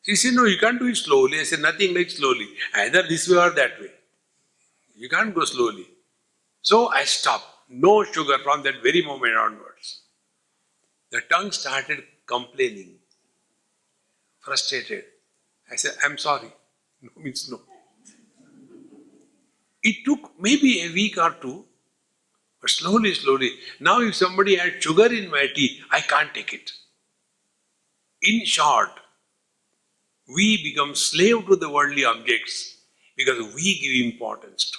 she said, no, you can't do it slowly. I said, nothing like slowly. Either this way or that way. You can't go slowly. So I stopped. No sugar from that very moment onwards. The tongue started complaining, frustrated. I said, I'm sorry. No means no. It took maybe a week or two, but slowly. Now if somebody adds sugar in my tea, I can't take it. In short, we become slave to the worldly objects because we give importance to.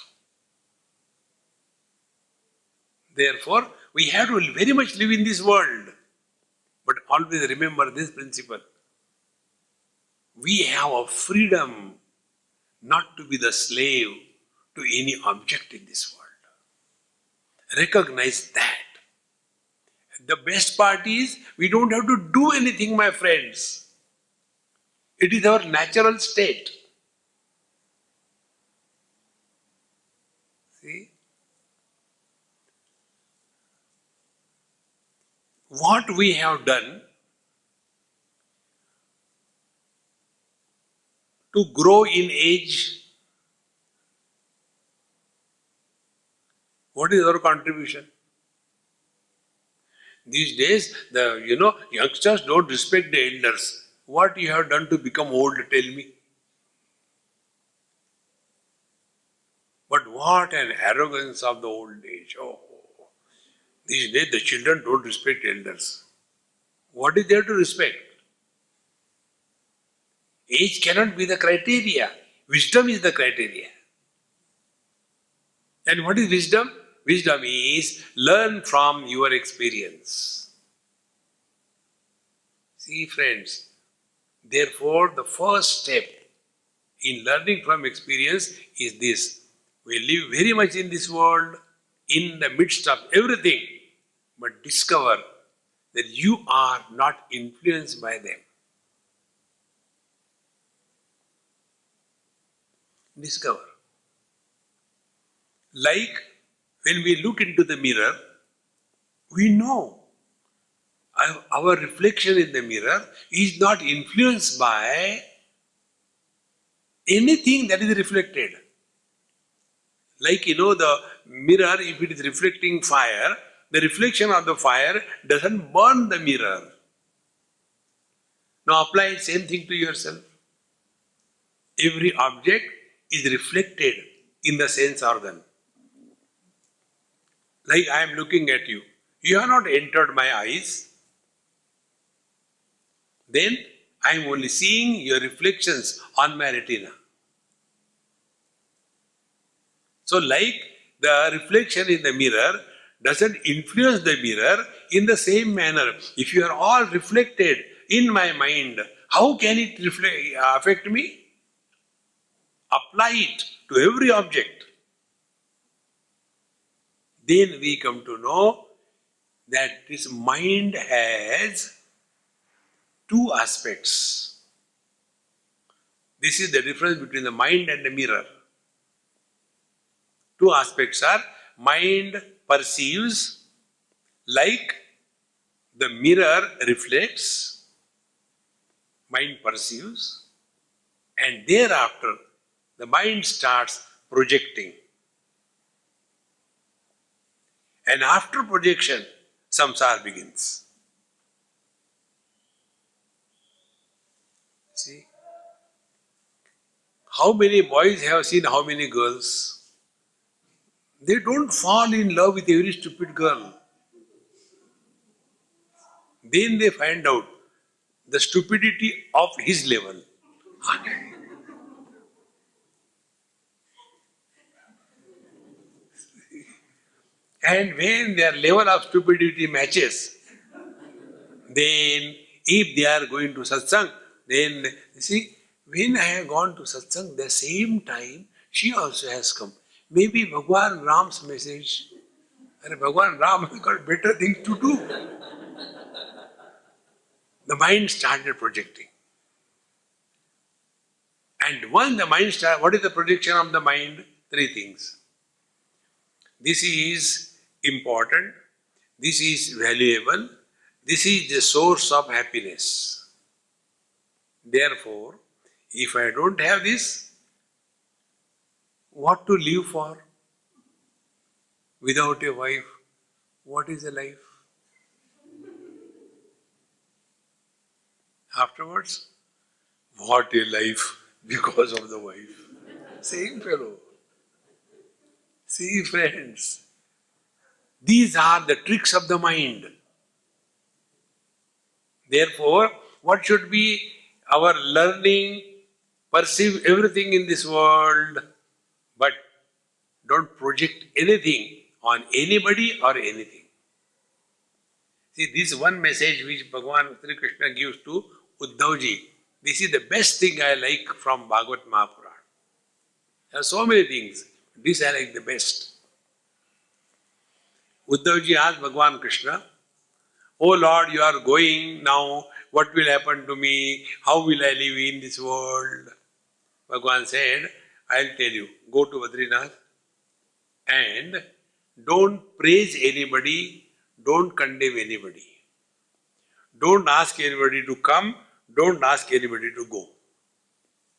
Therefore, we have to very much live in this world. But always remember this principle. We have a freedom not to be the slave to any object in this world. Recognize that. The best part is, we don't have to do anything, my friends. It is our natural state. See? What we have done to grow in age, what is our contribution? These days, youngsters don't respect the elders. What you have done to become old, tell me. But what an arrogance of the old age. Oh, these days the children don't respect elders. What is there to respect? Age cannot be the criteria. Wisdom is the criteria. And what is wisdom? Wisdom is learn from your experience. See, friends, therefore the first step in learning from experience is this. We live very much in this world, in the midst of everything, but discover that you are not influenced by them. Discover. Like when we look into the mirror, we know our reflection in the mirror is not influenced by anything that is reflected. Like, the mirror, if it is reflecting fire, the reflection of the fire doesn't burn the mirror. Now apply the same thing to yourself. Every object is reflected in the sense organ. Like I am looking at you. You have not entered my eyes. Then I am only seeing your reflections on my retina. So like the reflection in the mirror doesn't influence the mirror, in the same manner, if you are all reflected in my mind, how can it affect me? Apply it to every object. Then we come to know that this mind has two aspects. This is the difference between the mind and the mirror. Two aspects are, mind perceives like the mirror reflects, mind perceives, and thereafter the mind starts projecting. And after projection, samsara begins. See? How many boys have seen how many girls? They don't fall in love with every stupid girl. Then they find out the stupidity of his level. And when their level of stupidity matches, then if they are going to satsang, then you see, when I have gone to satsang, the same time she also has come. Maybe Bhagwan Ram's message, and Bhagwan Ram has got better things to do. The mind started projecting. And once the mind starts, what is the projection of the mind? Three things. This is important, this is valuable, this is the source of happiness. Therefore, if I don't have this, what to live for? Without a wife, what is a life? Afterwards, what a life because of the wife. Same fellow. See, friends, these are the tricks of the mind. Therefore, what should be our learning? Perceive everything in this world, but don't project anything on anybody or anything. See, this one message which Bhagavan Sri Krishna gives to Uddhavji, this is the best thing I like from Bhagavad Mahapuran. There are so many things. This I like the best. Uddhavji asked Bhagavan Krishna, "Oh Lord, you are going now, what will happen to me? How will I live in this world?" Bhagavan said, "I'll tell you, go to Badrinath and don't praise anybody, don't condemn anybody. Don't ask anybody to come, don't ask anybody to go."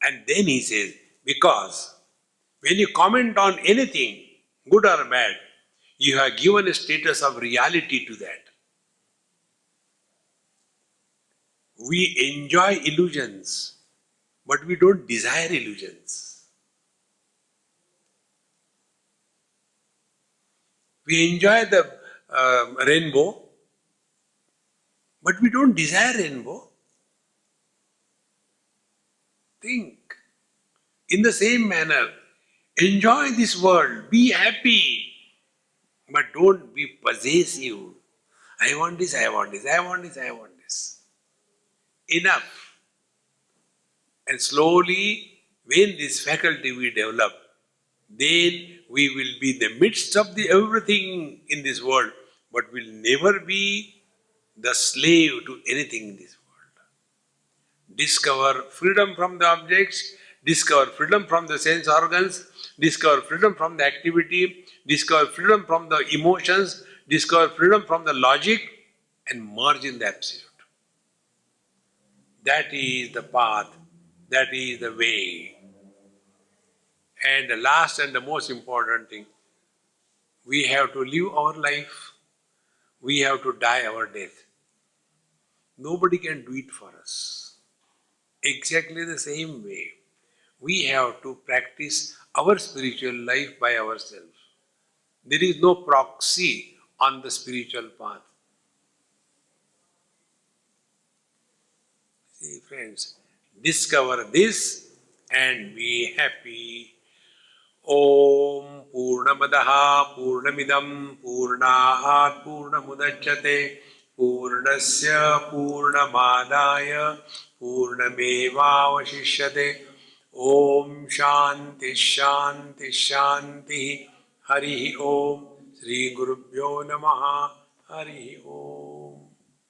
And then he says, because when you comment on anything, good or bad, you have given a status of reality to that. We enjoy illusions, but we don't desire illusions. We enjoy the rainbow, but we don't desire rainbow. Think. In the same manner, enjoy this world, be happy, but don't be possessive. I want this, I want this, I want this, I want this. Enough. And slowly, when this faculty we develop, then we will be in the midst of the everything in this world, but will never be the slave to anything in this world. Discover freedom from the objects, discover freedom from the sense organs, discover freedom from the activity, discover freedom from the emotions, discover freedom from the logic, and merge in the absolute. That is the path, that is the way. And the last and the most important thing, we have to live our life, we have to die our death. Nobody can do it for us. Exactly the same way, we have to practice our spiritual life by ourselves. There is no proxy on the spiritual path. See, friends, discover this and be happy. Om Purnamadaha Purnamidam Purnaat Purnamudachyate Purnasya Purnamadaya Purnamevavashishyate. Om Shanti Shanti Shanti. Hari Om. Sri Gurubhyo Namaha. Hari Om.